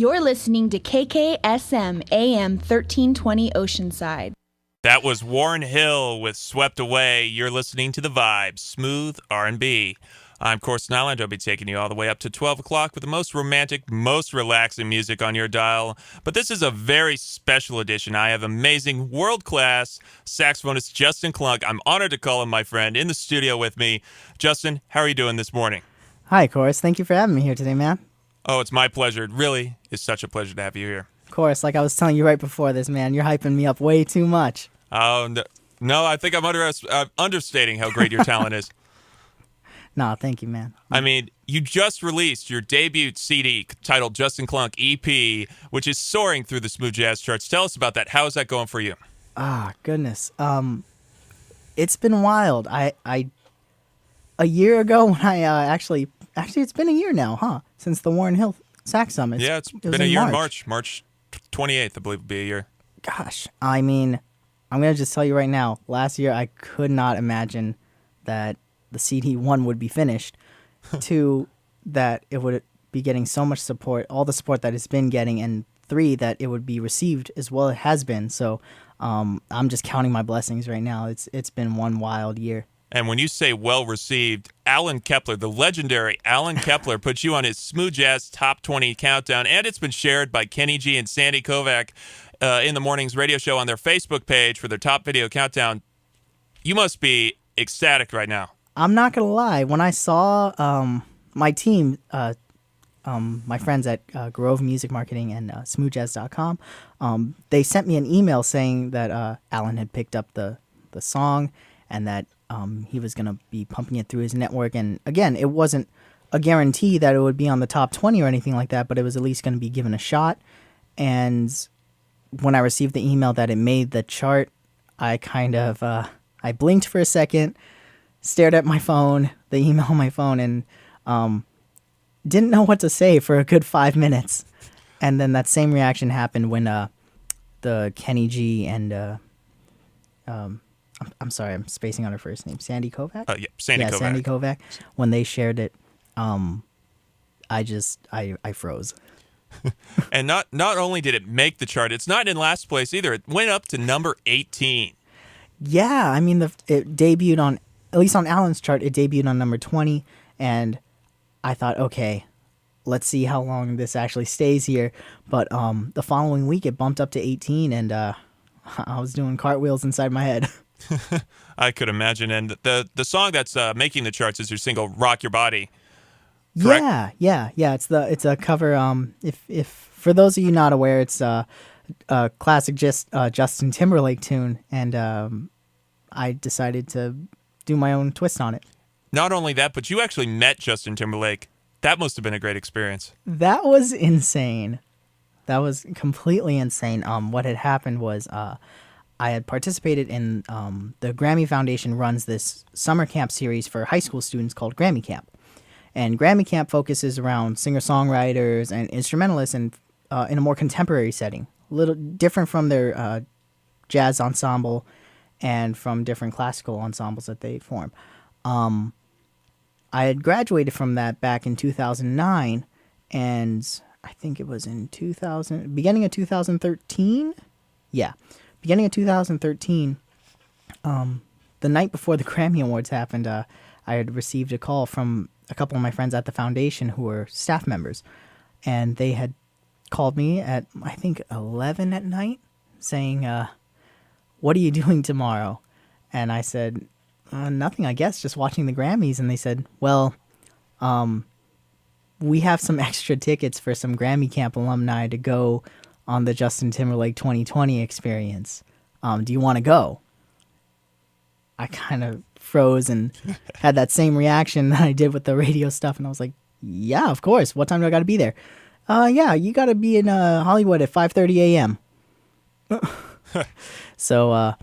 You're listening to KKSM AM 1320 Oceanside. That was Warren Hill with Swept Away. You're listening to The Vibes, smooth R&B. I'm, of course, Nylander. I'll be taking you all the way up to 12 o'clock with the most romantic, most relaxing music on your dial. But this is a very special edition. I have amazing, world-class saxophonist Justin Klunk. I'm honored to call him my friend in the studio with me. Justin, how are you doing this morning? Hi, Chorus. Thank you for having me here today, man. Oh, it's my pleasure. It really is such a pleasure to have you here. Of course, like I was telling you right before this, man, you're hyping me up way too much. Oh, no, I think I'm understating how great your talent is. No, thank you, man. I mean, you just released your debut CD titled Justin Klunk EP, which is soaring through the smooth jazz charts. Tell us about that. How is that going for you? Ah, goodness. It's been wild. A year ago when I actually, it's been a year now, huh? Since the Warren Hill Sax Summit. Yeah, it's been a year in March. March 28th, I believe, would be a year. Gosh, I mean, I'm going to just tell you right now, last year I could not imagine that the CD, one, would be finished, two, that it would be getting so much support, all the support that it's been getting, and three, that it would be received as well as it has been. So I'm just counting my blessings right now. It's been one wild year. And when you say well-received, Alan Kepler, the legendary Alan Kepler, put you on his Smooth Jazz Top 20 Countdown, and it's been shared by Kenny G and Sandy Kovac in the morning's radio show on their Facebook page for their Top Video Countdown. You must be ecstatic right now. I'm not going to lie. When I saw my team, my friends at Grove Music Marketing and smoothjazz.com, they sent me an email saying that Alan had picked up the song and that he was going to be pumping it through his network. And again, it wasn't a guarantee that it would be on the top 20 or anything like that, but it was at least going to be given a shot. And when I received the email that it made the chart, I kind of, I blinked for a second, stared at my phone, the email on my phone, and didn't know what to say for a good 5 minutes. And then that same reaction happened when the Kenny G and I'm sorry, I'm spacing on her first name, Sandy Kovac? Yeah, Sandy Kovac. Sandy Kovac. When they shared it, I froze. And not only did it make the chart, it's not in last place either. It went up to number 18. Yeah, I mean, it debuted on, at least on Alan's chart, it debuted on number 20, and I thought, okay, let's see how long this actually stays here. But the following week, it bumped up to 18, and I was doing cartwheels inside my head. I could imagine. And the song that's making the charts is your single "Rock Your Body." Correct? Yeah. It's a cover. If for those of you not aware, it's a classic Justin Timberlake tune, and I decided to do my own twist on it. Not only that, but you actually met Justin Timberlake. That must have been a great experience. That was insane. That was completely insane. What had happened was I had participated in the Grammy Foundation runs this summer camp series for high school students called Grammy Camp. And Grammy Camp focuses around singer-songwriters and instrumentalists and in a more contemporary setting, a little different from their jazz ensemble and from different classical ensembles that they form. I had graduated from that back in 2009, and I think it was in beginning of 2013? Yeah. Beginning of 2013, the night before the Grammy Awards happened, I had received a call from a couple of my friends at the foundation who were staff members, and they had called me at, I think, 11 at night, saying, what are you doing tomorrow? And I said, nothing, I guess, just watching the Grammys. And they said, well, we have some extra tickets for some Grammy Camp alumni to go on the Justin Timberlake 2020 experience. Do you want to go? I kind of froze and had that same reaction that I did with the radio stuff. And I was like, yeah, of course. What time do I got to be there? Yeah, you got to be in Hollywood at 5:30 a.m. So,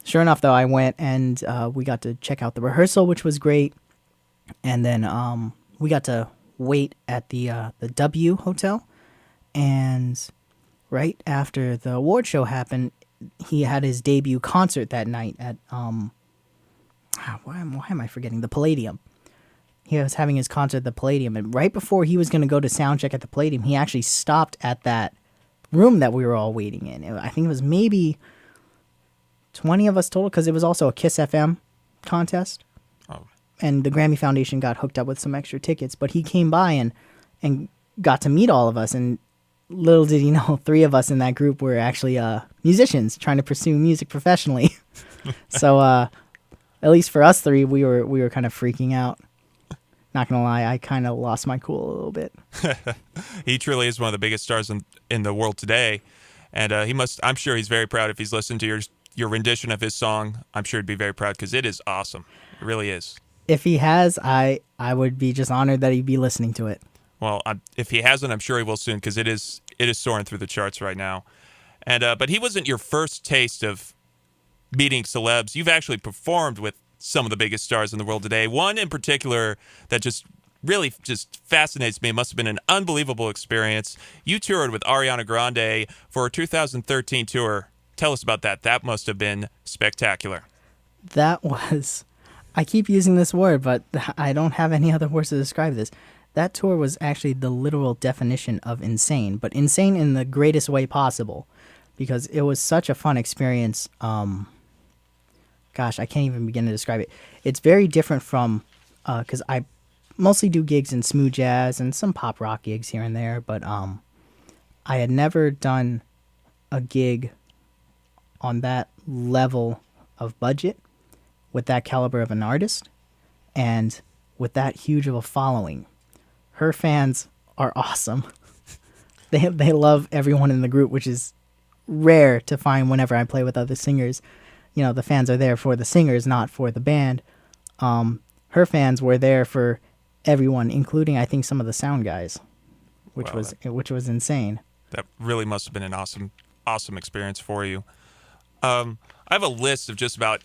sure enough, though, I went and we got to check out the rehearsal, which was great. And then we got to wait at the W Hotel. And right after the award show happened, he had his debut concert that night at why am I forgetting? The Palladium. he was having his concert at the Palladium, and right before he was going to go to sound check at the Palladium, he actually stopped at that room that we were all waiting in. I think it was maybe 20 of us total, because it was also a Kiss FM contest. Oh. And the Grammy Foundation got hooked up with some extra tickets, but he came by and got to meet all of us, and little did he know, 3 of us in that group were actually musicians trying to pursue music professionally. So at least for us 3, we were kind of freaking out. Not gonna lie, I kind of lost my cool a little bit. He truly is one of the biggest stars in the world today, and I'm sure he's very proud if he's listened to your rendition of his song. I'm sure he'd be very proud because it is awesome. It really is. If he has, I would be just honored that he'd be listening to it. Well, if he hasn't, I'm sure he will soon, because it is soaring through the charts right now. And but he wasn't your first taste of meeting celebs. You've actually performed with some of the biggest stars in the world today. One in particular that just really just fascinates me. It must have been an unbelievable experience. You toured with Ariana Grande for her 2013 tour. Tell us about that. That must have been spectacular. That was... I keep using this word, but I don't have any other words to describe this. That tour was actually the literal definition of insane, but insane in the greatest way possible, because it was such a fun experience. Gosh, I can't even begin to describe it. It's very different from, because I mostly do gigs in smooth jazz and some pop rock gigs here and there, but I had never done a gig on that level of budget with that caliber of an artist and with that huge of a following. Her fans are awesome. They love everyone in the group, which is rare to find whenever I play with other singers. You know, the fans are there for the singers, not for the band. Her fans were there for everyone, including I think some of the sound guys, which was insane. That really must have been an awesome experience for you. I have a list of just about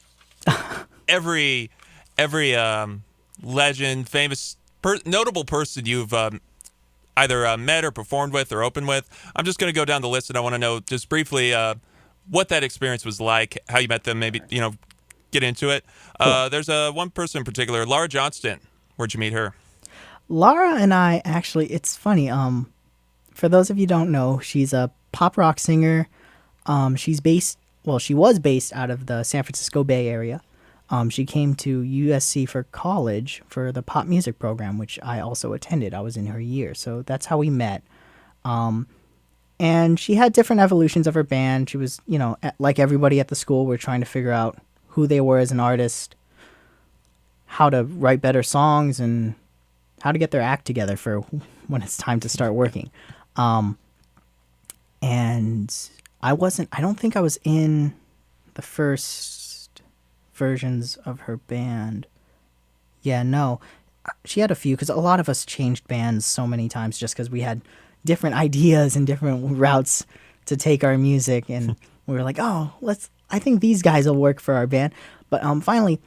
every legend, famous, notable person you've either met or performed with or opened with. I'm just going to go down the list, and I want to know just briefly what that experience was like, how you met them, maybe, get into it. Cool. There's one person in particular, Laura Johnston. Where'd you meet her? Laura and I actually, it's funny. For those of you who don't know, she's a pop rock singer. She was based out of the San Francisco Bay Area. She came to USC for college for the pop music program, which I also attended. I was in her year, so that's how we met. And she had different evolutions of her band. She was, like everybody at the school, we're trying to figure out who they were as an artist, how to write better songs, and how to get their act together for when it's time to start working. And I don't think I was in the first versions of her band. Yeah, no. She had a few, because a lot of us changed bands so many times just because we had different ideas and different routes to take our music, and we were like, I think these guys will work for our band. But finally,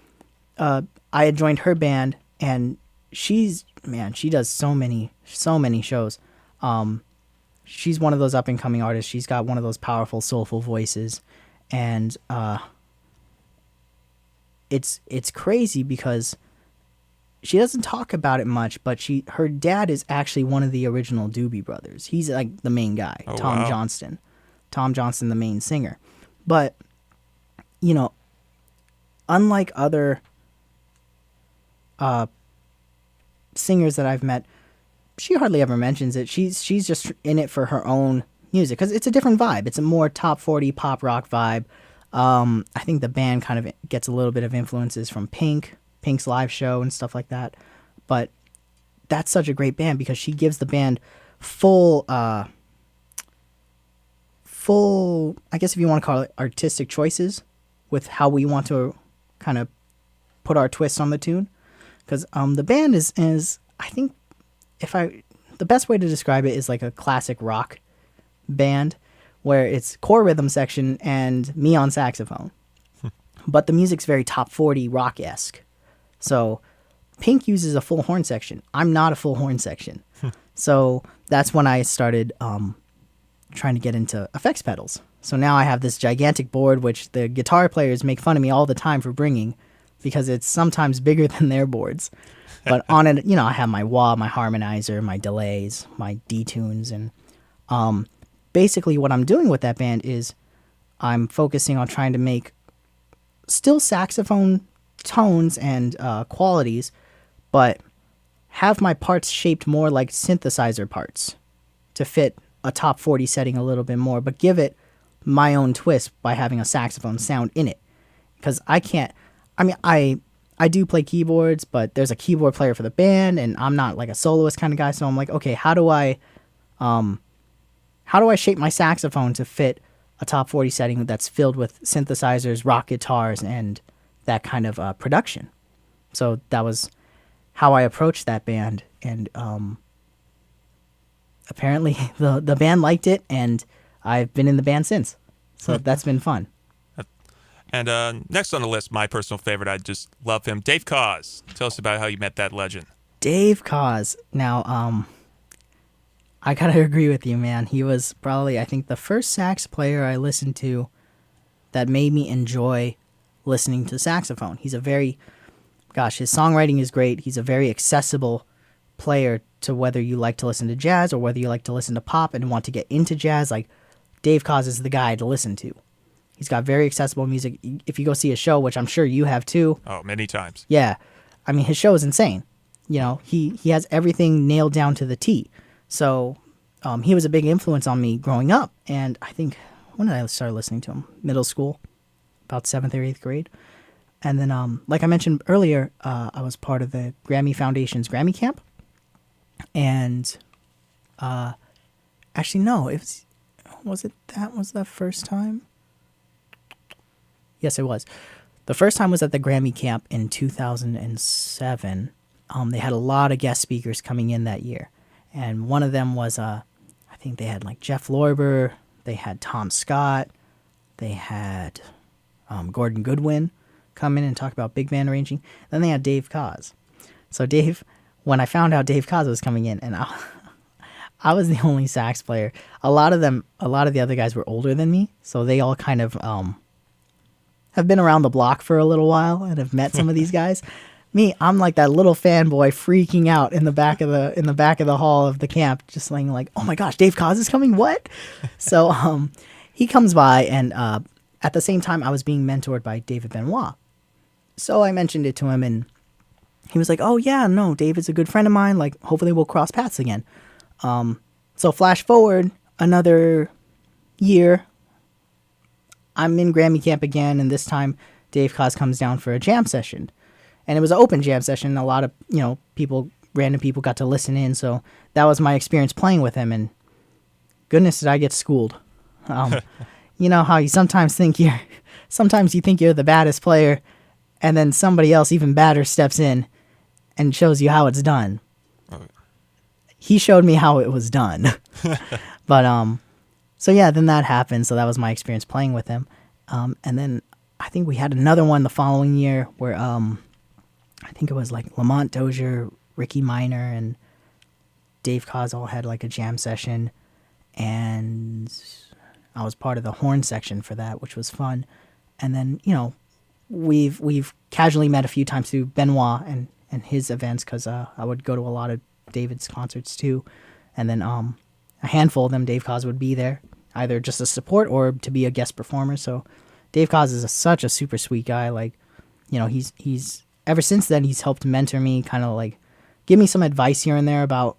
I had joined her band, and she does so many shows. She's one of those up-and-coming artists. She's got one of those powerful, soulful voices, and it's crazy because she doesn't talk about it much, but her dad is actually one of the original Doobie Brothers. He's like the main guy, Tom Johnston. Tom Johnston, the main singer. But, unlike other singers that I've met, she hardly ever mentions it. She's just in it for her own music, because it's a different vibe. It's a more top 40 pop rock vibe. I think the band kind of gets a little bit of influences from Pink's live show and stuff like that. But that's such a great band because she gives the band full, I guess if you want to call it artistic choices with how we want to kind of put our twist on the tune. Because the band is I think, the best way to describe it is like a classic rock band where it's core rhythm section and me on saxophone. But the music's very top 40 rock-esque. So Pink uses a full horn section. I'm not a full horn section. So that's when I started trying to get into effects pedals. So now I have this gigantic board, which the guitar players make fun of me all the time for bringing, because it's sometimes bigger than their boards. But on it, I have my wah, my harmonizer, my delays, my detunes, and basically what I'm doing with that band is I'm focusing on trying to make still saxophone tones and qualities, but have my parts shaped more like synthesizer parts to fit a top 40 setting a little bit more, but give it my own twist by having a saxophone sound in it. Because I do play keyboards, but there's a keyboard player for the band, and I'm not like a soloist kind of guy, so I'm like, okay, how do I shape my saxophone to fit a top 40 setting that's filled with synthesizers, rock guitars, and that kind of production? So that was how I approached that band, and apparently the band liked it, and I've been in the band since. So that's been fun. And next on the list, my personal favorite, I just love him, Dave Koz. Tell us about how you met that legend. Dave Koz. Now, I gotta agree with you, man. He was probably, I think, the first sax player I listened to that made me enjoy listening to saxophone. He's a very, his songwriting is great. He's a very accessible player to whether you like to listen to jazz or whether you like to listen to pop and want to get into jazz. Like, Dave Koz is the guy to listen to. He's got very accessible music. If you go see a show, which I'm sure you have too. Oh, many times. Yeah. I mean, his show is insane. He has everything nailed down to the T. So he was a big influence on me growing up. And I think, when did I start listening to him? Middle school, about 7th or 8th grade. And then, like I mentioned earlier, I was part of the Grammy Foundation's Grammy Camp. And actually, no, was the first time? Yes, it was. The first time was at the Grammy Camp in 2007. They had a lot of guest speakers coming in that year. And one of them was, I think they had like Jeff Lorber, they had Tom Scott, they had Gordon Goodwin come in and talk about big band arranging. Then they had Dave Koz. So when I found out Dave Koz was coming in, and I was the only sax player. A lot of the other guys were older than me, so they all kind of have been around the block for a little while and have met some of these guys. Me, I'm like that little fanboy freaking out in the back of the hall of the camp, just like, oh my gosh, Dave Koz is coming, what? So he comes by, and at the same time I was being mentored by David Benoit. So I mentioned it to him, and he was like, oh yeah, no, David's a good friend of mine, like hopefully we'll cross paths again. So flash forward another year, I'm in Grammy Camp again, and this time Dave Koz comes down for a jam session. And it was an open jam session. A lot of, random people got to listen in, so that was my experience playing with him, and goodness did I get schooled. You know how you sometimes think you're the baddest player, and then somebody else even badder steps in and shows you how it's done. He showed me how it was done. But so yeah, then that happened. So that was my experience playing with him. And then I think we had another one the following year where I think it was like Lamont Dozier, Ricky Minor, and Dave Koz all had like a jam session, and I was part of the horn section for that, which was fun. And then we've casually met a few times through Benoit and his events, because I would go to a lot of David's concerts too. And then a handful of them, Dave Koz would be there, either just as support or to be a guest performer. So Dave Koz is such a super sweet guy. Like, he's ever since then, he's helped mentor me, kind of like give me some advice here and there about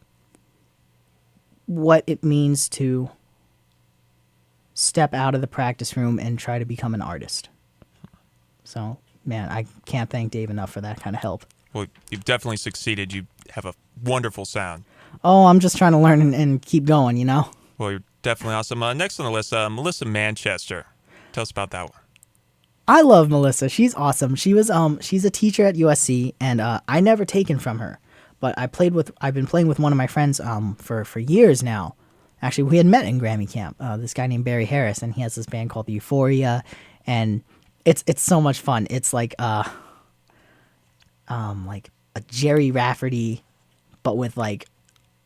what it means to step out of the practice room and try to become an artist. So, man, I can't thank Dave enough for that kind of help. Well, you've definitely succeeded. You have a wonderful sound. Oh, I'm just trying to learn and keep going, Well, you're definitely awesome. Next on the list, Melissa Manchester. Tell us about that one. I love Melissa. She's awesome. She's a teacher at USC, and I never taken from her. But I've been playing with one of my friends for years now. Actually, we had met in Grammy Camp. This guy named Barry Harris, and he has this band called Euphoria, and it's so much fun. It's like a Jerry Rafferty, but with like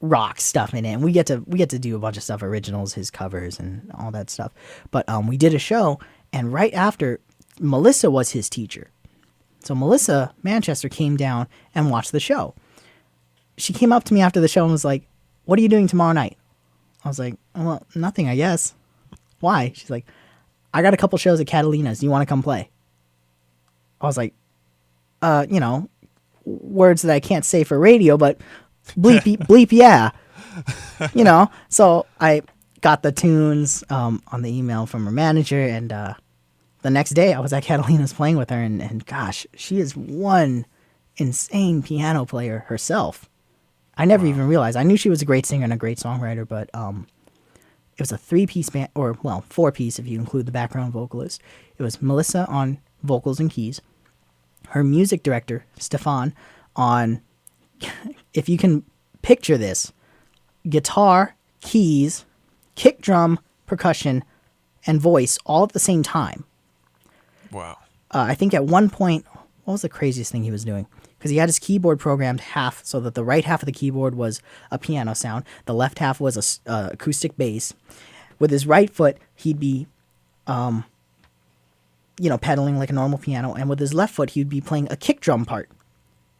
rock stuff in it. And we get to do a bunch of stuff, originals, his covers, and all that stuff. But we did a show, and right after, Melissa was his teacher. So Melissa Manchester came down and watched the show. she came up to me after the show and was like, "What are you doing tomorrow night?" I was like, "Well, nothing, I guess." "Why?" She's like, "I got a couple shows at Catalina's. Do you want to come play?" I was like, words that I can't say for radio, but bleep, yeah. So I got the tunes on the email from her manager, and the next day I was at Catalina's playing with her, and gosh, she is one insane piano player herself. I never even realized. I knew she was a great singer and a great songwriter, but it was a 3-piece band, or 4-piece if you include the background vocalist. It was Melissa on vocals and keys, her music director Stefan on, if you can picture this, guitar, keys, kick drum, percussion, and voice all at the same time. Wow. I think at one point, what was the craziest thing he was doing? Because he had his keyboard programmed half so that the right half of the keyboard was a piano sound, the left half was a acoustic bass. With his right foot, he'd be, pedaling like a normal piano, and with his left foot, he'd be playing a kick drum part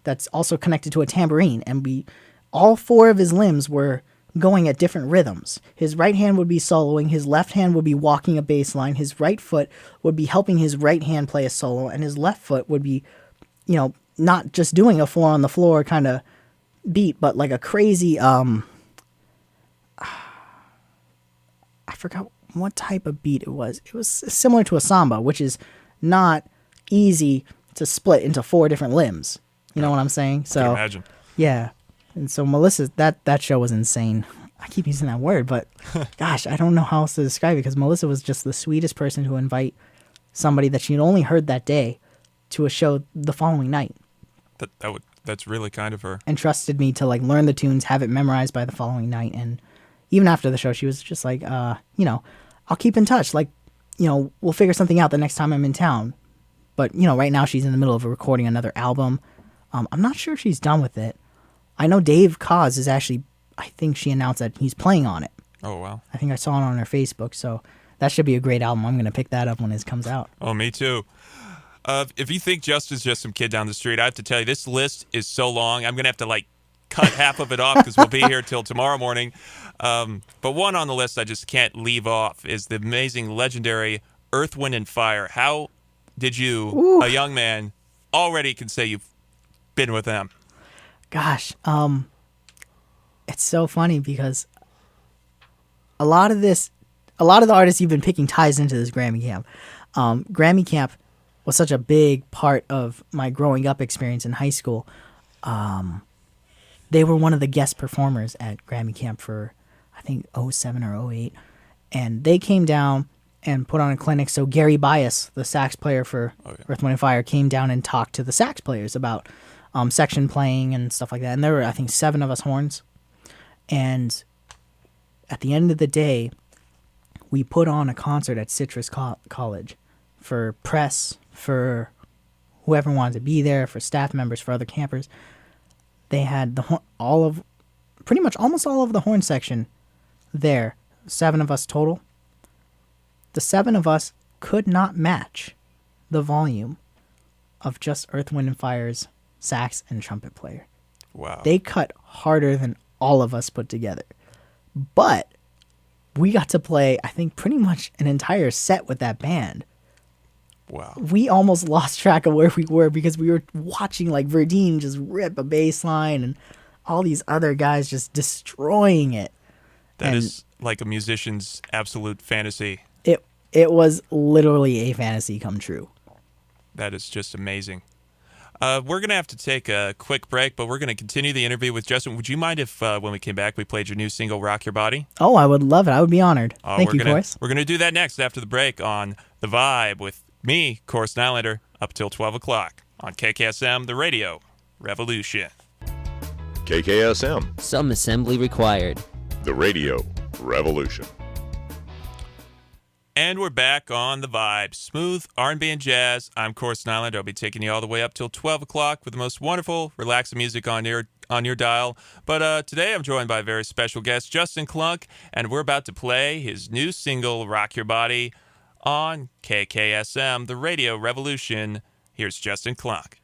that's also connected to a tambourine, and all 4 of his limbs were going at different rhythms. His right hand would be soloing, his left hand would be walking a bass line, his right foot would be helping his right hand play a solo, and his left foot would be, not just doing a 4 on the floor kind of beat, but like a crazy, I forgot what type of beat it was. It was similar to a samba, which is not easy to split into 4 different limbs. You know what I'm saying? So, I can imagine. Yeah. And so Melissa, that show was insane. I keep using that word, but gosh, I don't know how else to describe it, because Melissa was just the sweetest person to invite somebody that she'd only heard that day to a show the following night. That's really kind of her. And trusted me to learn the tunes, have it memorized by the following night. And even after the show, she was just like, I'll keep in touch. We'll figure something out the next time I'm in town. But, right now she's in the middle of recording another album. I'm not sure if she's done with it. I know Dave Koz is actually, I think she announced that he's playing on it. Oh, wow. I think I saw it on her Facebook, so that should be a great album. I'm going to pick that up when it comes out. Oh, me too. If you think Justin's just some kid down the street, I have to tell you, this list is so long, I'm going to have to, cut half of it off because we'll be here till tomorrow morning. But one on the list I just can't leave off is the amazing, legendary Earth, Wind & Fire. How did you, a young man, already can say you've been with them? Gosh, it's so funny because a lot of the artists you've been picking ties into this Grammy Camp. Grammy Camp was such a big part of my growing up experience in high school. They were one of the guest performers at Grammy Camp for, I think, 07 or 08. And they came down and put on a clinic. So Gary Bias, the sax player for Earth, Wind & Fire, came down and talked to the sax players about section playing and stuff like that. And there were, I think, 7 of us horns. And at the end of the day, we put on a concert at Citrus College for press, for whoever wanted to be there, for staff members, for other campers. They had pretty much almost all of the horn section there. 7 of us total. The 7 of us could not match the volume of just Earth, Wind & Fire's sax and trumpet player. Wow. They cut harder than all of us put together. But we got to play, I think, pretty much an entire set with that band. Wow. We almost lost track of where we were because we were watching Verdine just rip a bass line and all these other guys just destroying it. That is like a musician's absolute fantasy. It was literally a fantasy come true. That is just amazing. We're going to have to take a quick break, but we're going to continue the interview with Justin. Would you mind if, when we came back, we played your new single, Rock Your Body? Oh, I would love it. I would be honored. Thank you, Course. We're going to do that next after the break on The Vibe with me, Course Nylander, up till 12 o'clock on KKSM, the radio revolution. KKSM. Some assembly required. The radio revolution. And we're back on The Vibe. Smooth R&B and jazz. I'm Course Nylander. I'll be taking you all the way up till 12 o'clock with the most wonderful, relaxing music on your dial. But today I'm joined by a very special guest, Justin Klunk, and we're about to play his new single, Rock Your Body, on KKSM, the radio revolution. Here's Justin Klunk.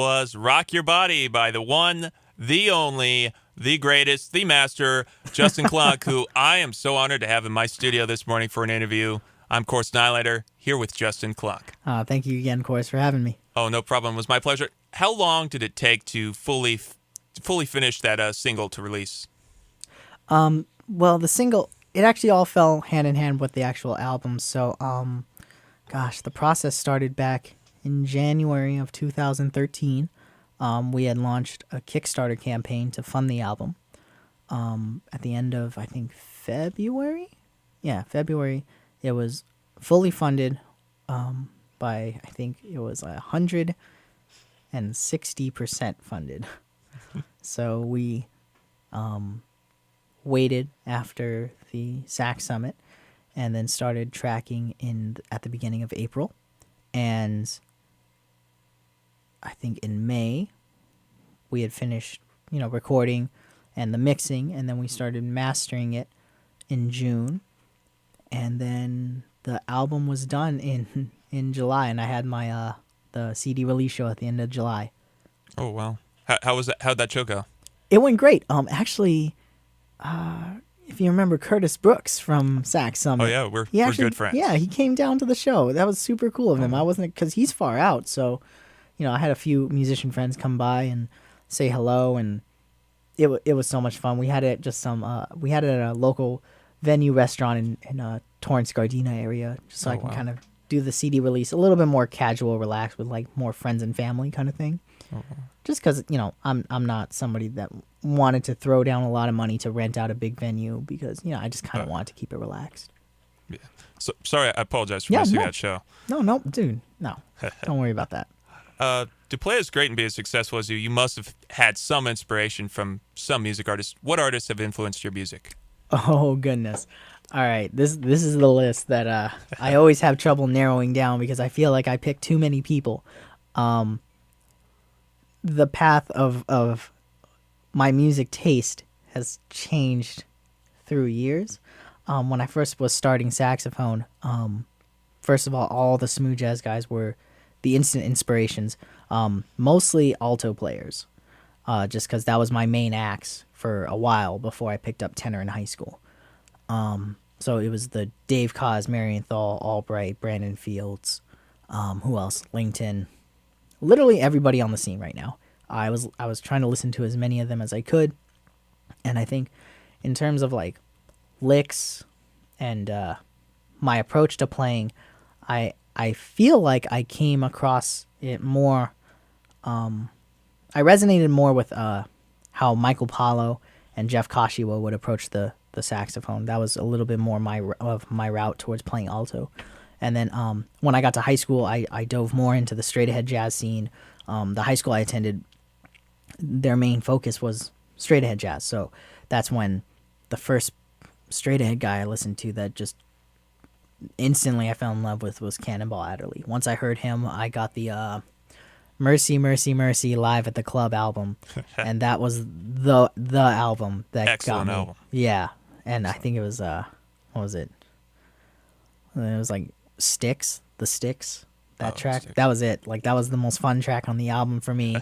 was Rock Your Body by the one, the only, the greatest, the master, Justin Klunk, who I am so honored to have in my studio this morning for an interview. I'm Course Nylander, here with Justin Klunk. Thank you again, Course, for having me. Oh, no problem. It was my pleasure. How long did it take to fully finish that single to release? Well, the single, it actually all fell hand in hand with the actual album. So, the process started back in January of 2013. We had launched a Kickstarter campaign to fund the album. At the end of, I think, February? Yeah, February. It was fully funded by, I think it was 160% funded. So we waited after the SAC Summit and then started tracking at the beginning of April. And I think in May we had finished, recording and the mixing, and then we started mastering it in June. And then the album was done in July, and I had my the CD release show at the end of July. Oh, wow. How was that? How'd that show go? It went great. Actually, if you remember Curtis Brooks from SAC Summit. Oh, yeah, we're good friends. Yeah, he came down to the show. That was super cool of him. I wasn't, because he's far out, so, I had a few musician friends come by and say hello, and it was so much fun. We had it we had it at a local venue restaurant in Torrance Gardena area, just so I can kind of do the CD release a little bit more casual, relaxed, with like more friends and family kind of thing. Just because I'm not somebody that wanted to throw down a lot of money to rent out a big venue, because I just kind of wanted to keep it relaxed. Yeah. So sorry, I apologize for missing that show. No, dude, no, don't worry about that. To play as great and be as successful as you must have had some inspiration from some music artists. What artists have influenced your music? Oh, goodness. All right, this is the list that I always have trouble narrowing down, because I feel like I pick too many people. The path of my music taste has changed through years. When I first was starting saxophone, first of all the smooth jazz guys were the instant inspirations, mostly alto players, just because that was my main axe for a while before I picked up tenor in high school. So it was the Dave Koz, Marienthal, Albright, Brandon Fields, who else? Langton. Literally everybody on the scene right now. I was trying to listen to as many of them as I could, and I think in terms of like licks and my approach to playing, I feel like I came across it more. I resonated more with how Michael Paulo and Jeff Koshiwa would approach the saxophone. That was a little bit more my route towards playing alto. And then when I got to high school, I dove more into the straight ahead jazz scene. The high school I attended, their main focus was straight ahead jazz. So that's when the first straight ahead guy I listened to that just instantly I fell in love with was Cannonball Adderley. Once I heard him, I got the Mercy, Mercy, Mercy live at the club album, and that was the album that Excellent got me. album. Yeah, and I think it was what was it? It was like Sticks, the Sticks. That track, Sticks. that was it. Like that was the most fun track on the album for me,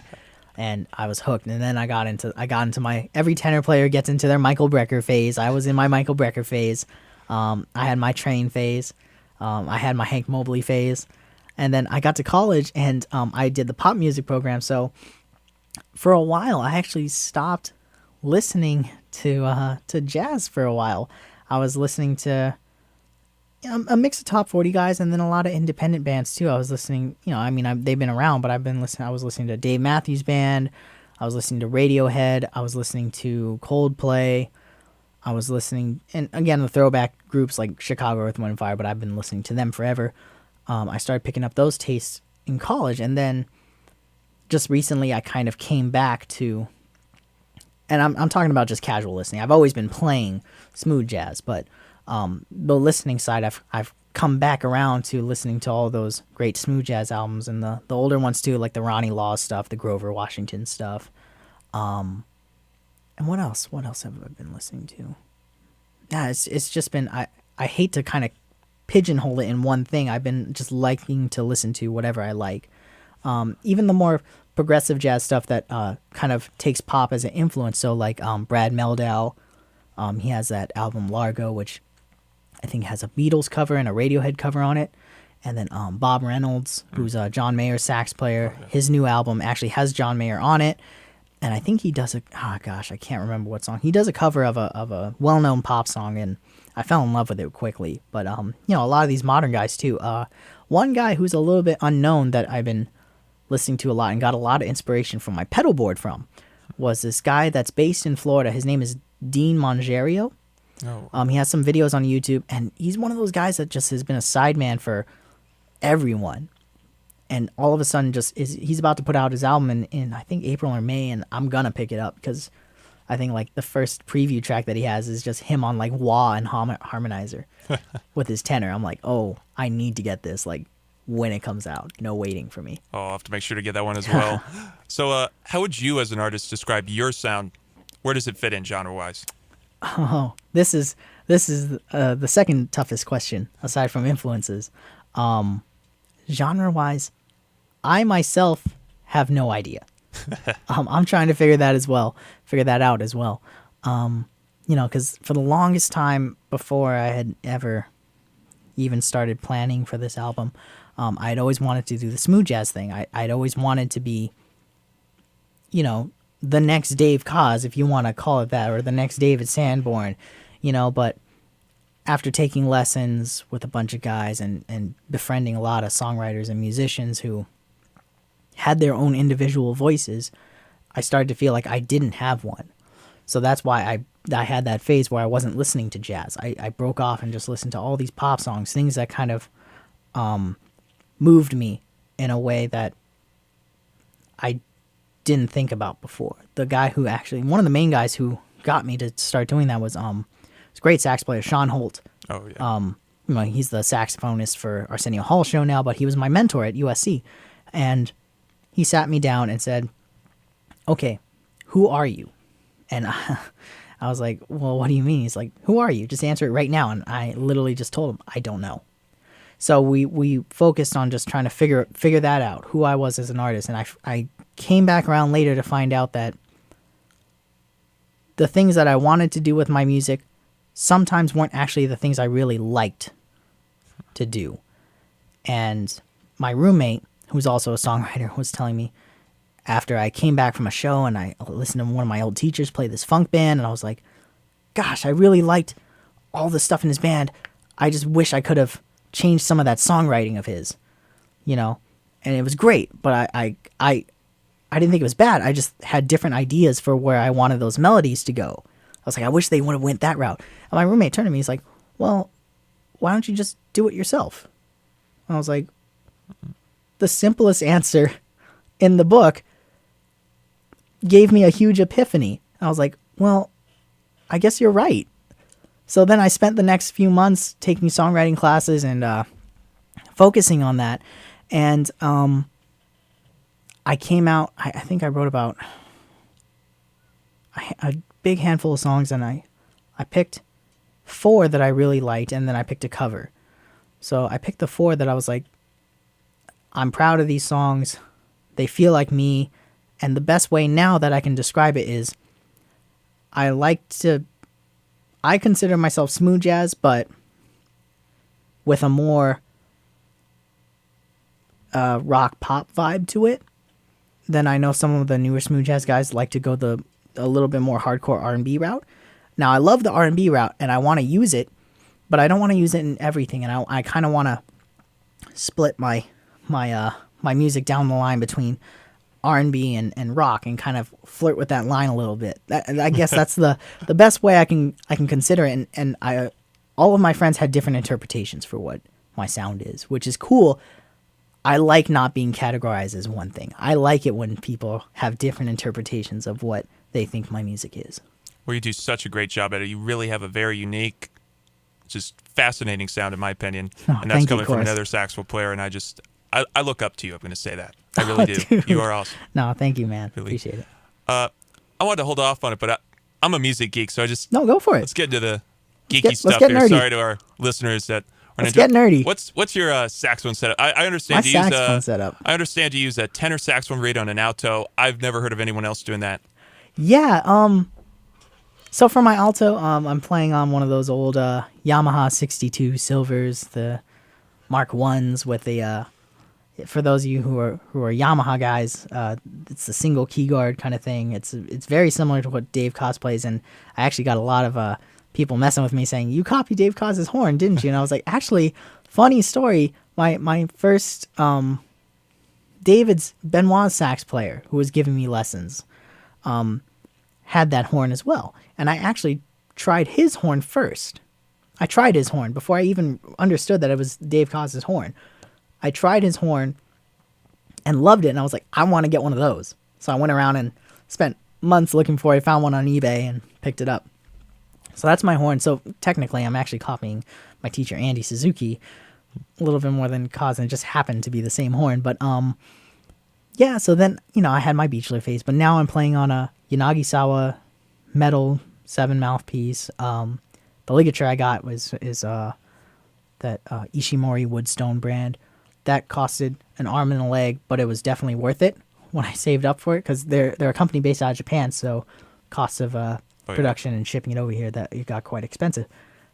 and I was hooked. And then I got into my, every tenor player gets into their Michael Brecker phase. I was in my Michael Brecker phase. I had my Train phase. I had my Hank Mobley phase. And then I got to college, and I did the pop music program. So for a while, I actually stopped listening to jazz for a while. I was listening to a mix of top 40 guys, and then a lot of independent bands too. I was listening, they've been around, but I was listening to Dave Matthews Band. I was listening to Radiohead. I was listening to Coldplay. I was listening, and again, the throwback groups like Chicago Earth, Wind & Fire, but I've been listening to them forever. I started picking up those tastes in college, and then just recently I kind of came back to, and I'm talking about just casual listening. I've always been playing smooth jazz, but the listening side, I've come back around to listening to all those great smooth jazz albums, and the older ones too, like the Ronnie Law stuff, the Grover Washington stuff. And what else have I been listening to? Yeah, it's just been, I hate to kind of pigeonhole it in one thing. I've been just liking to listen to whatever I like. Even the more progressive jazz stuff that kind of takes pop as an influence. So like Brad Mehldau, he has that album Largo, which I think has a Beatles cover and a Radiohead cover on it. And then Bob Reynolds, who's a John Mayer sax player, his new album actually has John Mayer on it. And I think he does I can't remember what song. He does a cover of a well-known pop song, and I fell in love with it quickly. But, a lot of these modern guys, too. One guy who's a little bit unknown that I've been listening to a lot and got a lot of inspiration from my pedal board from was this guy that's based in Florida. His name is Dean Mongerio. Oh. He has some videos on YouTube, and he's one of those guys that just has been a sideman for everyone. And all of a sudden he's about to put out his album in I think April or May, and I'm gonna pick it up because I think like the first preview track that he has is just him on like wah and harmonizer with his tenor. I'm like, oh, I need to get this like when it comes out. No waiting for me. Oh, I'll have to make sure to get that one as well. So how would you as an artist describe your sound? Where does it fit in genre-wise? Oh, this is the second toughest question aside from influences. Genre-wise, I myself have no idea. I'm trying to figure that out as well. Because for the longest time before I had ever even started planning for this album, I'd always wanted to do the smooth jazz thing. I'd always wanted to be, the next Dave Koz, if you want to call it that, or the next David Sanborn, but after taking lessons with a bunch of guys and befriending a lot of songwriters and musicians who had their own individual voices, I started to feel like I didn't have one. So that's why I had that phase where I wasn't listening to jazz. I broke off and just listened to all these pop songs, things that kind of moved me in a way that I didn't think about before. The guy who actually, one of the main guys who got me to start doing that was this great sax player, Sean Holt. Oh, yeah. He's the saxophonist for Arsenio Hall show now, but he was my mentor at USC. And he sat me down and said, okay, who are you? And I was like, well, what do you mean? He's like, who are you? Just answer it right now. And I literally just told him, I don't know. So we focused on just trying to figure that out, who I was as an artist. And I came back around later to find out that the things that I wanted to do with my music sometimes weren't actually the things I really liked to do. And my roommate, who's also a songwriter, was telling me after I came back from a show and I listened to one of my old teachers play this funk band, and I was like, gosh, I really liked all the stuff in his band. I just wish I could have changed some of that songwriting of his, and it was great, but I didn't think it was bad. I just had different ideas for where I wanted those melodies to go. I was like, I wish they would have went that route. And my roommate turned to me, he's like, well, why don't you just do it yourself? And I was like, the simplest answer in the book gave me a huge epiphany. I was like, well, I guess you're right. So then I spent the next few months taking songwriting classes and focusing on that. And I came out, I think I wrote about a big handful of songs, and I picked 4 that I really liked, and then I picked a cover. So I picked the 4 that I was like, I'm proud of these songs. They feel like me. And the best way now that I can describe it is I consider myself smooth jazz, but with a more rock pop vibe to it. Then I know some of the newer smooth jazz guys like to go a little bit more hardcore R&B route. Now I love the R&B route and I want to use it, but I don't want to use it in everything. And I kind of want to split my music down the line between R&B and rock and kind of flirt with that line a little bit. I guess that's the best way I can consider it. And all of my friends had different interpretations for what my sound is, which is cool. I like not being categorized as one thing. I like it when people have different interpretations of what they think my music is. Well, you do such a great job at it. You really have a very unique, just fascinating sound, in my opinion. Oh, and that's coming you, from Chorus. another saxophone player, and I look up to you. I'm going to say that. I really do. Dude. You are awesome. No, thank you, man. Really. Appreciate it. I wanted to hold off on it, but I'm a music geek, so No, go for it. let's get into the geeky let's stuff get here. nerdy. Sorry to our listeners that Let's get nerdy. What's your saxophone setup? I My understand you use saxophone setup. I understand you use a tenor saxophone reed on an alto. I've never heard of anyone else doing that. Yeah. So for my alto, I'm playing on one of those old Yamaha 62 silvers, the Mark 1s with the. For those of you who are Yamaha guys, it's a single key guard kind of thing. It's very similar to what Dave Koz plays, and I actually got a lot of people messing with me saying, "You copied Dave Koz's horn, didn't you?" And I was like, actually, funny story. My first David's Benoit sax player who was giving me lessons had that horn as well, and I actually tried his horn first. I tried his horn before I even understood that it was Dave Koz's horn. I tried his horn and loved it, and I was like, I want to get one of those. So I went around and spent months looking for it, found one on eBay, and picked it up. So that's my horn. So technically, I'm actually copying my teacher, Andy Suzuki, a little bit more than Koz, and it just happened to be the same horn. But yeah, so then, I had my Beechler phase, but now I'm playing on a Yanagisawa metal 7 mouthpiece. The ligature I got is that Ishimori Woodstone brand. That costed an arm and a leg, but it was definitely worth it when I saved up for it, because they're a company based out of Japan, so costs of production and shipping it over here, that it got quite expensive.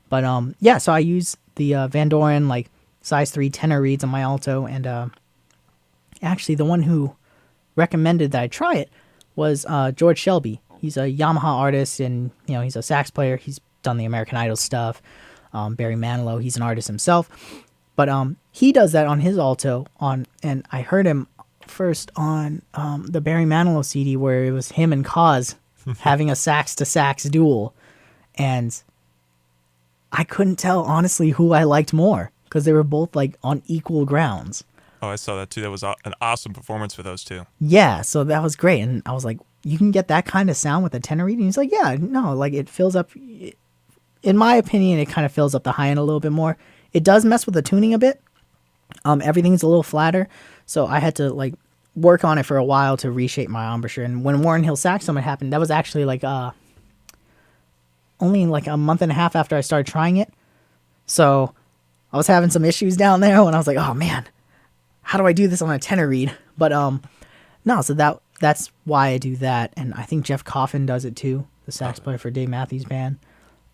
But yeah, so I use the Van Doren like size 3 tenor reeds on my alto, and actually the one who recommended that I try it was George Shelby. He's a Yamaha artist, and he's a sax player. He's done the American Idol stuff. Barry Manilow, he's an artist himself. But he does that on his alto, and I heard him first on the Barry Manilow CD, where it was him and Koz having a sax-to-sax duel. And I couldn't tell, honestly, who I liked more, because they were both like on equal grounds. Oh, I saw that too. That was an awesome performance for those two. Yeah, so that was great. And I was like, you can get that kind of sound with a tenor reed? And he's like, yeah, no, like it fills up... In my opinion, it kind of fills up the high end a little bit more. It does mess with the tuning a bit. Everything's a little flatter, so I had to like work on it for a while to reshape my embouchure. And when Warren Hill Sax Summit happened, that was actually like only like a month and a half after I started trying it. So I was having some issues down there when I was like, oh man, how do I do this on a tenor reed? But no, so that's why I do that. And I think Jeff Coffin does it too, the sax player for Dave Matthews Band.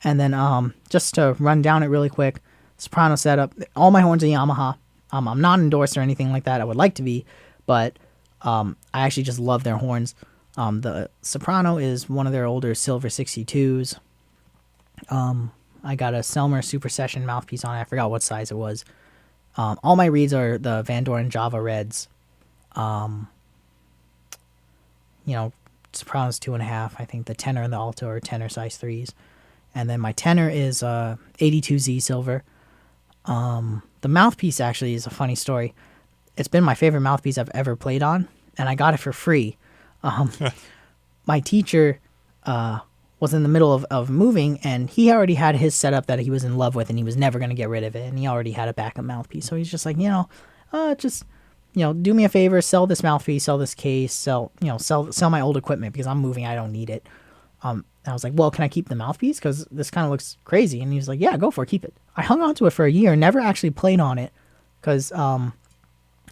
And then just to run down it really quick, soprano setup. All my horns are Yamaha. I'm not endorsed or anything like that. I would like to be, but I actually just love their horns. The soprano is one of their older silver 62s. I got a Selmer Super Session mouthpiece on it. I forgot what size it was. All my reeds are the Van Doren Java Reds. Soprano's 2.5. I think the tenor and the alto are tenor size 3s. And then my tenor is 82Z silver. The mouthpiece actually is a funny story. It's been my favorite mouthpiece I've ever played on, and I got it for free. My teacher was in the middle of moving, and he already had his setup that he was in love with, and he was never going to get rid of it, and he already had a backup mouthpiece. So he's just like, do me a favor, sell this mouthpiece, sell this case, sell my old equipment, because I'm moving, I don't need it. I was like, well, can I keep the mouthpiece? Because this kind of looks crazy. And he was like, yeah, go for it, keep it. I hung on to it for a year, never actually played on it, because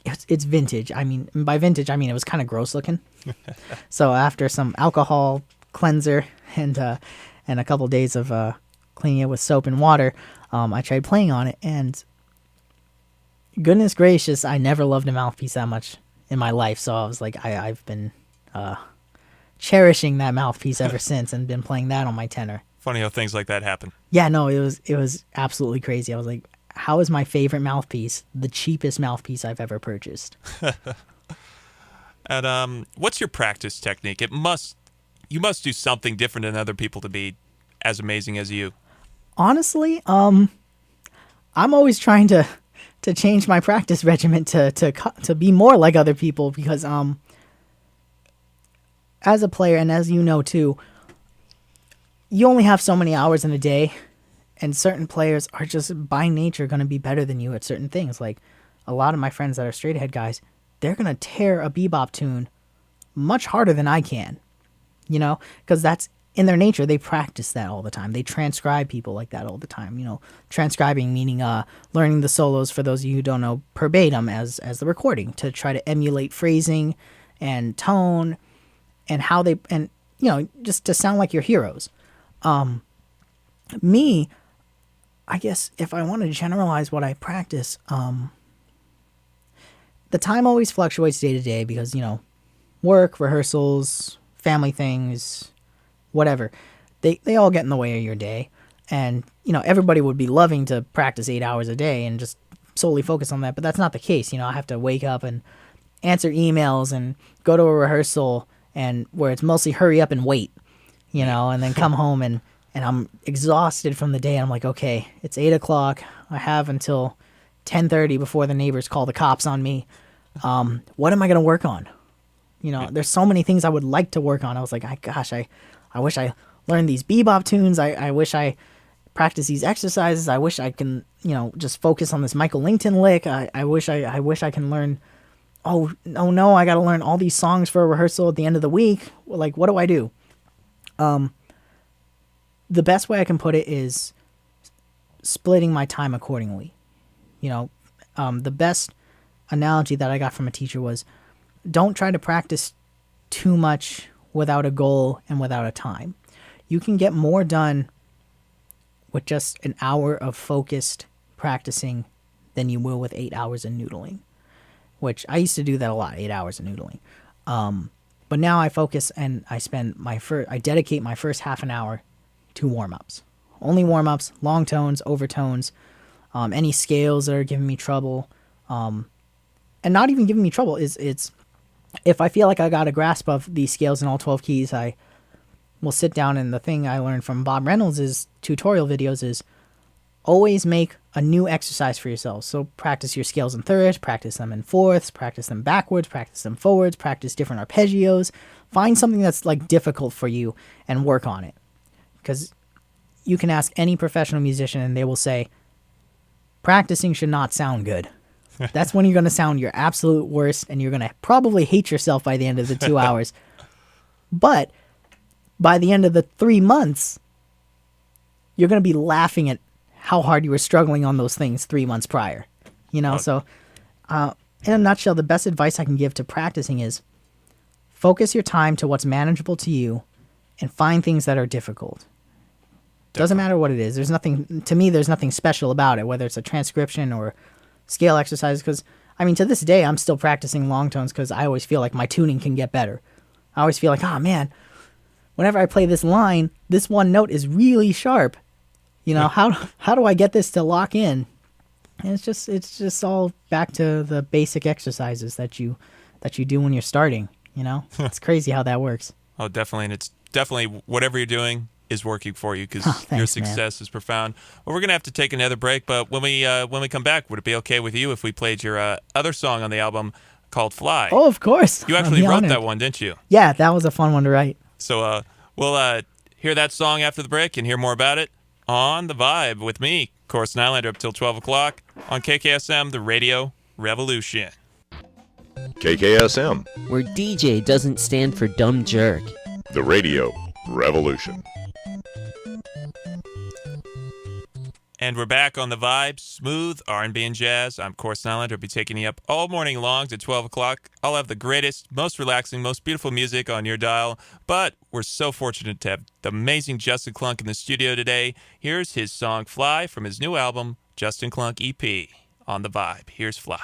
it's vintage. I mean, by vintage, I mean it was kind of gross looking. So after some alcohol cleanser and a couple days of cleaning it with soap and water, I tried playing on it, and goodness gracious, I never loved a mouthpiece that much in my life. So I was like, I've been cherishing that mouthpiece ever since, and been playing that on my tenor. Funny how things like that happen. Yeah, no, it was absolutely crazy. I was like, how is my favorite mouthpiece the cheapest mouthpiece I've ever purchased? And what's your practice technique? You must do something different than other people to be as amazing as you. Honestly, I'm always trying to change my practice regimen to be more like other people, because as a player, and as you know too, you only have so many hours in a day, and certain players are just by nature going to be better than you at certain things. Like a lot of my friends that are straight ahead guys, they're going to tear a bebop tune much harder than I can, because that's in their nature, they practice that all the time. They transcribe people like that all the time. Transcribing meaning learning the solos, for those of you who don't know, verbatim as the recording, to try to emulate phrasing and tone and how they, and just to sound like your heroes. Me, I guess if I want to generalize what I practice, the time always fluctuates day to day because, work, rehearsals, family things, whatever. They all get in the way of your day. And, everybody would be loving to practice 8 hours a day and just solely focus on that. But that's not the case. I have to wake up and answer emails and go to a rehearsal and where it's mostly hurry up and wait, and then come home and I'm exhausted from the day. And I'm like, okay, it's 8 o'clock. I have until 10:30 before the neighbors call the cops on me. What am I going to work on? There's so many things I would like to work on. I was like, I wish I learned these bebop tunes. I wish I practiced these exercises. I wish I can, just focus on this Michael Lington lick. I wish I can learn. Oh no, I got to learn all these songs for a rehearsal at the end of the week. Like, what do I do? The best way I can put it is splitting my time accordingly. The best analogy that I got from a teacher was, don't try to practice too much without a goal and without a time. You can get more done with just an hour of focused practicing than you will with 8 hours of noodling, which I used to do that a lot, 8 hours of noodling. But now I focus and I dedicate my first half an hour to warm-ups. Only warm-ups, long tones, overtones, any scales that are giving me trouble, and not even giving me trouble. It's if I feel like I got a grasp of these scales in all 12 keys, I will sit down, and the thing I learned from Bob Reynolds' tutorial videos is always make a new exercise for yourself. So practice your scales in thirds, practice them in fourths, practice them backwards, practice them forwards, practice different arpeggios. Find something that's difficult for you and work on it. Because you can ask any professional musician and they will say, practicing should not sound good. That's when you're going to sound your absolute worst, and you're going to probably hate yourself by the end of the 2 hours. But by the end of the 3 months, you're going to be laughing at how hard you were struggling on those things 3 months prior. So in a nutshell, the best advice I can give to practicing is focus your time to what's manageable to you and find things that are difficult. Doesn't matter what it is. There's nothing special about it, whether it's a transcription or scale exercise, because to this day I'm still practicing long tones because I always feel like my tuning can get better. I always feel like, oh man, whenever I play this line, this one note is really sharp. How do I get this to lock in? And it's just all back to the basic exercises that you do when you're starting. It's crazy how that works. Oh, definitely, and it's definitely whatever you're doing is working for you because your success is profound. Well, we're gonna have to take another break, but when we come back, would it be okay with you if we played your other song on the album called "Fly"? Oh, of course. You actually wrote that one, didn't you? Yeah, that was a fun one to write. So we'll hear that song after the break and hear more about it on The Vibe with me, of course, Nylander, up till 12 o'clock on KKSM, the Radio Revolution. KKSM, where DJ doesn't stand for dumb jerk. the Radio Revolution. And we're back on The Vibe, smooth R&B and jazz. I'm, of course, Nylander. I'll be taking you up all morning long to 12 o'clock. I'll have the greatest, most relaxing, most beautiful music on your dial. But we're so fortunate to have the amazing Justin Klunk in the studio today. Here's his song, Fly, from his new album, Justin Klunk EP, on The Vibe. Here's Fly.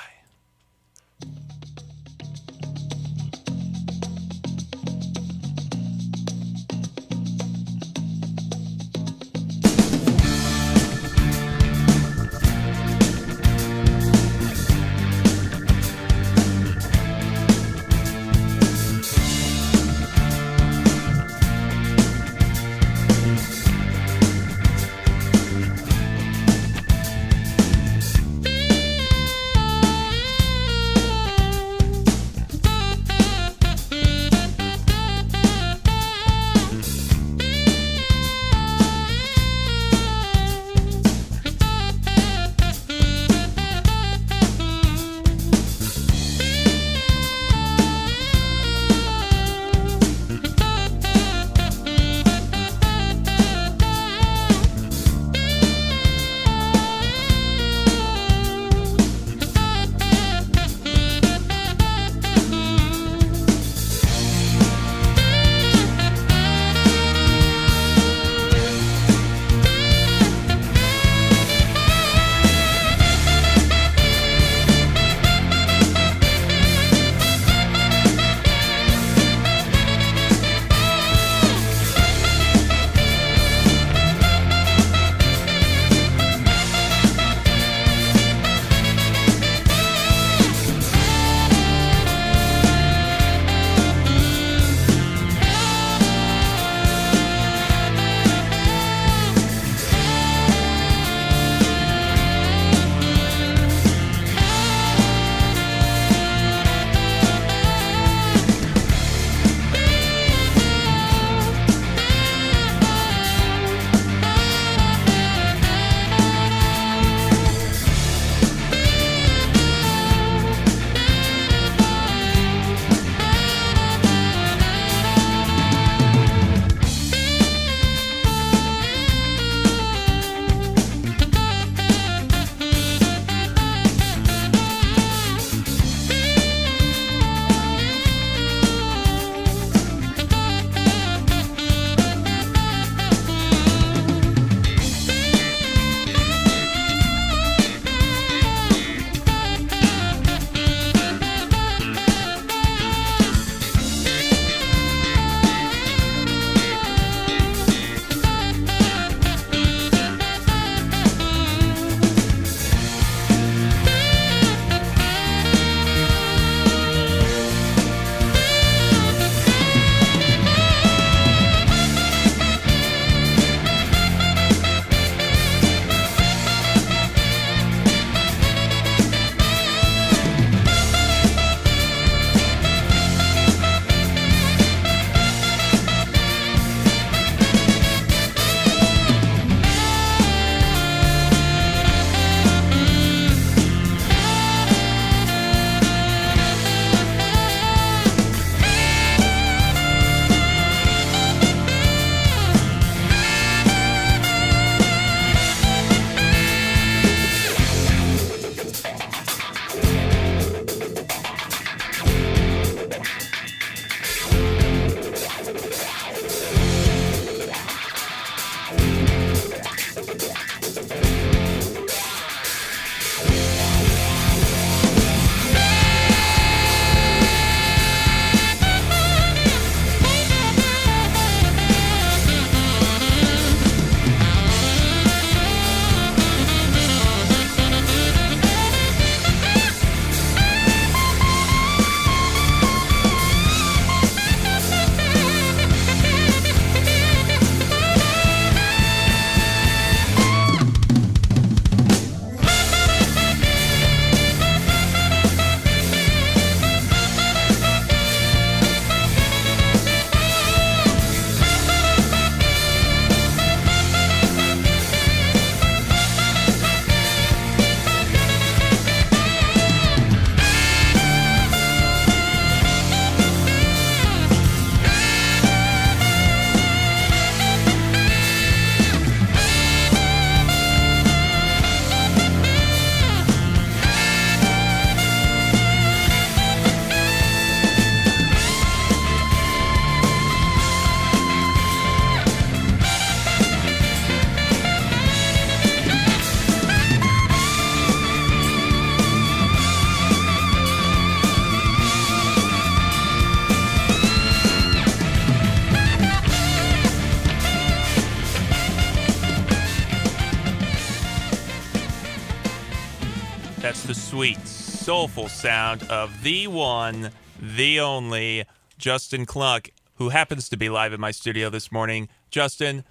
That's the sweet, soulful sound of the one, the only, Justin Klunk, who happens to be live in my studio this morning. Justin,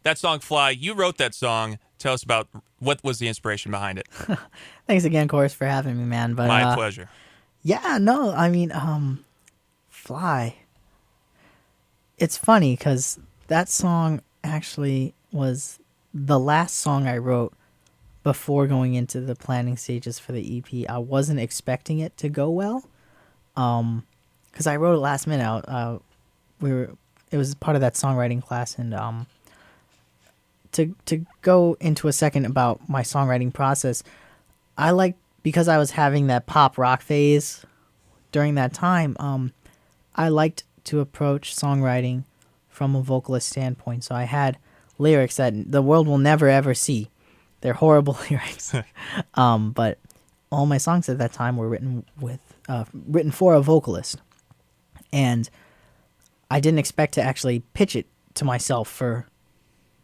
that song Fly, you wrote that song. Tell us about what was the inspiration behind it. Thanks again, Chorus, for having me, man. But My pleasure. yeah, no, I mean, Fly. It's funny because that song actually was the last song I wrote before going into the planning stages for the EP. I wasn't expecting it to go well, because I wrote it last minute. It was part of that songwriting class, and to go into a second about my songwriting process, because I was having that pop rock phase during that time. I liked to approach songwriting from a vocalist standpoint. So I had lyrics that the world will never ever see. They're horrible lyrics. But all my songs at that time were written for a vocalist. And I didn't expect to actually pitch it to myself for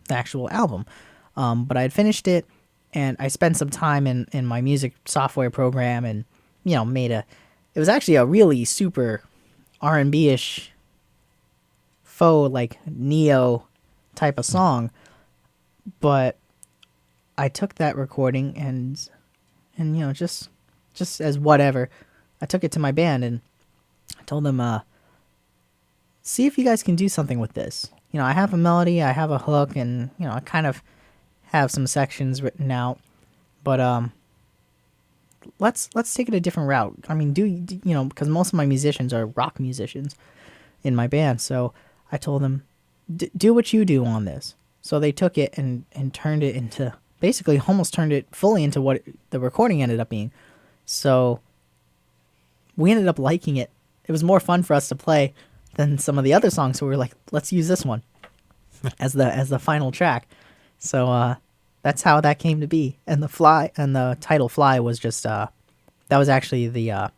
the actual album. But I had finished it, and I spent some time in my music software program and, it was actually a really super R&B-ish faux, like, neo type of song. But I took that recording and just as whatever, I took it to my band and I told them, see if you guys can do something with this. I have a melody, I have a hook, and I kind of have some sections written out, but let's take it a different route. I mean, because most of my musicians are rock musicians in my band, so I told them, do what you do on this. So they took it and turned it into, basically almost turned it fully into what the recording ended up being. So we ended up liking it. It was more fun for us to play than some of the other songs, so we were like, let's use this one as the final track. So that's how that came to be. And the title Fly was just that was actually the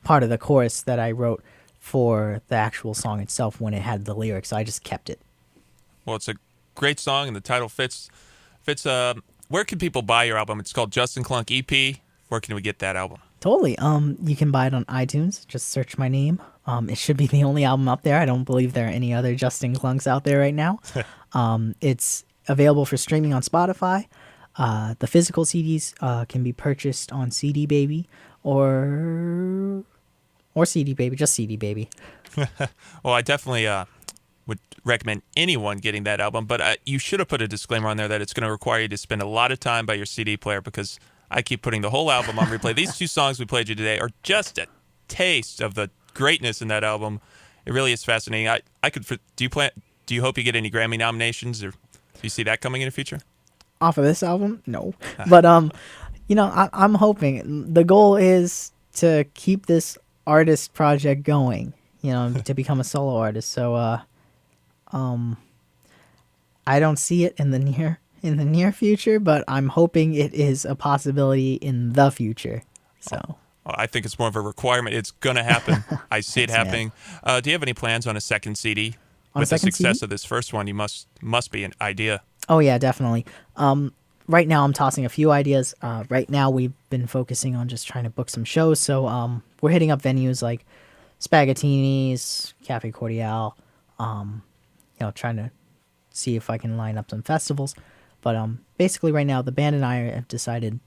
part of the chorus that I wrote for the actual song itself when it had the lyrics. So I just kept it. Well, it's a great song, and the title fits. Where can people buy your album? It's called Justin Klunk EP. Where can we get that album? Totally. You can buy it on iTunes. Just search my name. It should be the only album up there. I don't believe there are any other Justin Klunks out there right now. It's available for streaming on Spotify. The physical CDs can be purchased on CD Baby or CD Baby, just CD Baby. Well, I definitely would recommend anyone getting that album, but you should have put a disclaimer on there that it's going to require you to spend a lot of time by your CD player, because I keep putting the whole album on replay. These two songs we played you today are just a taste of the greatness in that album. It really is fascinating. Do you hope you get any Grammy nominations, or do you see that coming in the future? Off of this album? No. But I'm hoping. The goal is to keep this artist project going, to become a solo artist. So I don't see it in the near future, but I'm hoping it is a possibility in the future. So Well, I think it's more of a requirement. It's going to happen. I see it happening. Do you have any plans on a second CD? With the success of this first one, you must be an idea. Oh, yeah, definitely. Right now, I'm tossing a few ideas. Right now, we've been focusing on just trying to book some shows. So we're hitting up venues like Spaghettini's, Cafe Cordial, trying to see if I can line up some festivals. But basically, right now, the band and I have decided,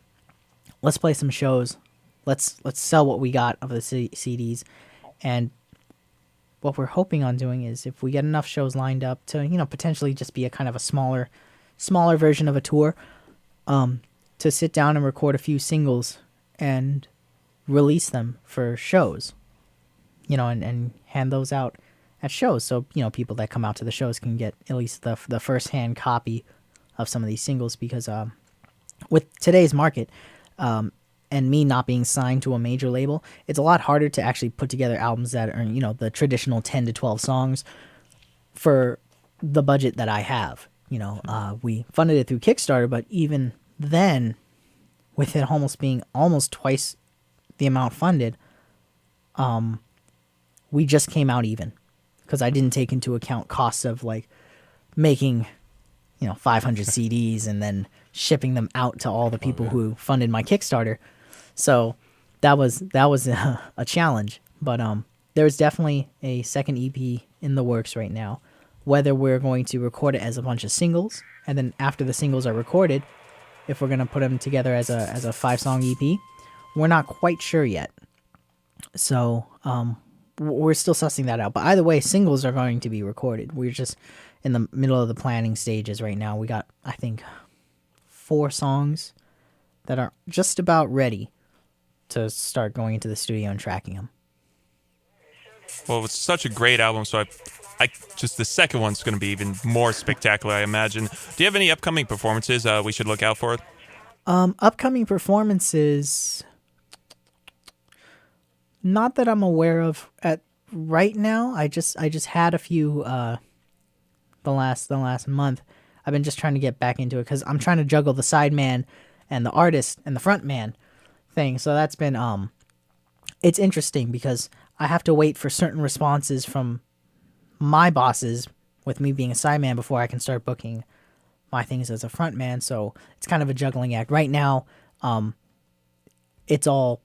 let's play some shows. Let's sell what we got of the CDs. And what we're hoping on doing is, if we get enough shows lined up to, potentially just be a kind of a smaller version of a tour, to sit down and record a few singles and release them for shows, and hand those out at shows. So, people that come out to the shows can get at least the first-hand copy of some of these singles, because with today's market, and me not being signed to a major label, it's a lot harder to actually put together albums that are, the traditional 10 to 12 songs for the budget that I have. We funded it through Kickstarter, but even then, with it almost being almost twice the amount funded, we just came out even, because I didn't take into account costs of like making, 500 CDs and then shipping them out to all the people who funded my Kickstarter. So that was a challenge. But there's definitely a second EP in the works right now. Whether we're going to record it as a bunch of singles, and then after the singles are recorded, if we're going to put them together as a 5-song EP, we're not quite sure yet. So we're still sussing that out. But either way, singles are going to be recorded. We're just in the middle of the planning stages right now. We got, I think, 4 songs that are just about ready to start going into the studio and tracking them. Well, it's such a great album, so I just the second one's going to be even more spectacular, I imagine. Do you have any upcoming performances we should look out for? Upcoming performances, not that I'm aware of at right now. I just had a few the last month. I've been just trying to get back into it because I'm trying to juggle the sideman and the artist and the frontman thing. So that's been it's interesting because I have to wait for certain responses from my bosses with me being a sideman before I can start booking my things as a frontman. So it's kind of a juggling act right now. It's all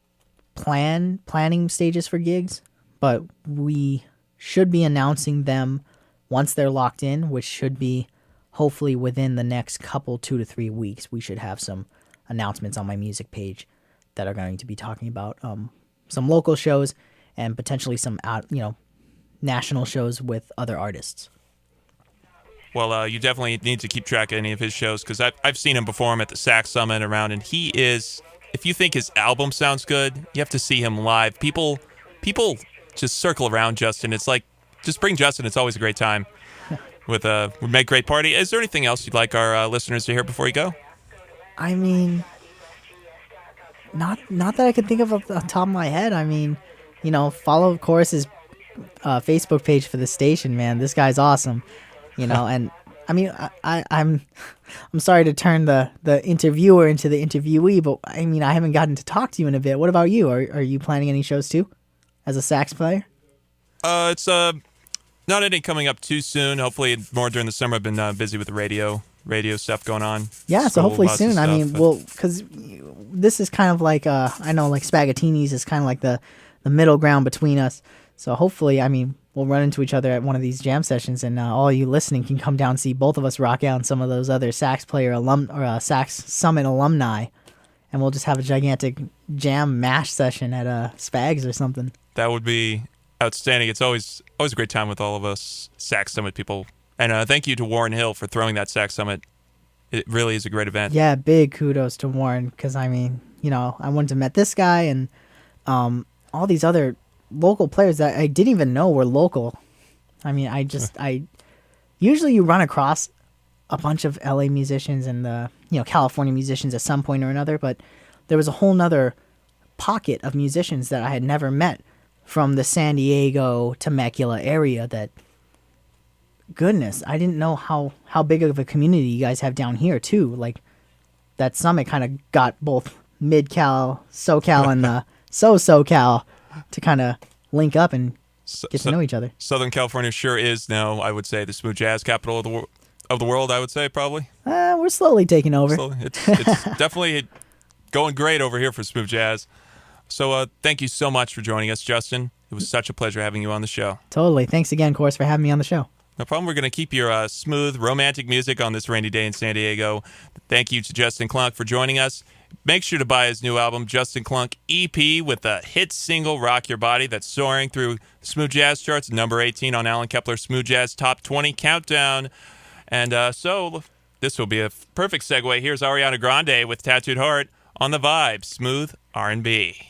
planning stages for gigs, but we should be announcing them once they're locked in, which should be hopefully within the next couple 2 to 3 weeks. We should have some announcements on my music page that are going to be talking about some local shows and potentially some national shows with other artists. Well, you definitely need to keep track of any of his shows because I've seen him perform at the Sax Summit around, and he is. If you think his album sounds good, you have to see him live. People just circle around Justin. It's like just bring Justin. It's always a great time. We make great party. Is there anything else you'd like our listeners to hear before you go? I mean, not that I can think of off the top of my head. I mean, follow, of course, his Facebook page for the station, man. This guy's awesome, and I mean, I'm sorry to turn the interviewer into the interviewee, but I mean, I haven't gotten to talk to you in a bit. What about you? Are you planning any shows too, as a sax player? It's not any coming up too soon. Hopefully more during the summer. I've been busy with the radio stuff going on. Yeah, so hopefully soon. Stuff, I mean, because this is kind of like I know like Spaghettini's is kind of like the middle ground between us. So hopefully, I mean, we'll run into each other at one of these jam sessions, and all you listening can come down and see both of us rock out and some of those other sax player Sax Summit alumni, and we'll just have a gigantic jam mash session at Spags or something. That would be outstanding. It's always a great time with all of us Sax Summit people. And thank you to Warren Hill for throwing that Sax Summit. It really is a great event. Yeah, big kudos to Warren because, I mean, I wouldn't have met this guy and all these other local players that I didn't even know were local. I mean, I usually you run across a bunch of LA musicians and California musicians at some point or another, but there was a whole nother pocket of musicians that I had never met from the San Diego, Temecula area that, goodness, I didn't know how big of a community you guys have down here too. Like that summit kind of got both Mid-Cal, SoCal, and SoCal to kind of link up and get to know each other. Southern California sure is now, I would say, the smooth jazz capital of the world, I would say, probably. We're slowly taking over. It's definitely going great over here for smooth jazz. So thank you so much for joining us, Justin. It was such a pleasure having you on the show. Totally. Thanks again, Course, for having me on the show. No problem. We're going to keep your smooth, romantic music on this rainy day in San Diego. Thank you to Justin Klunk for joining us. Make sure to buy his new album, Justin Klunk EP, with the hit single Rock Your Body that's soaring through smooth jazz charts, number 18 on Alan Kepler's Smooth Jazz Top 20 Countdown. And so this will be a perfect segue. Here's Ariana Grande with Tattooed Heart on The Vibe, Smooth R&B.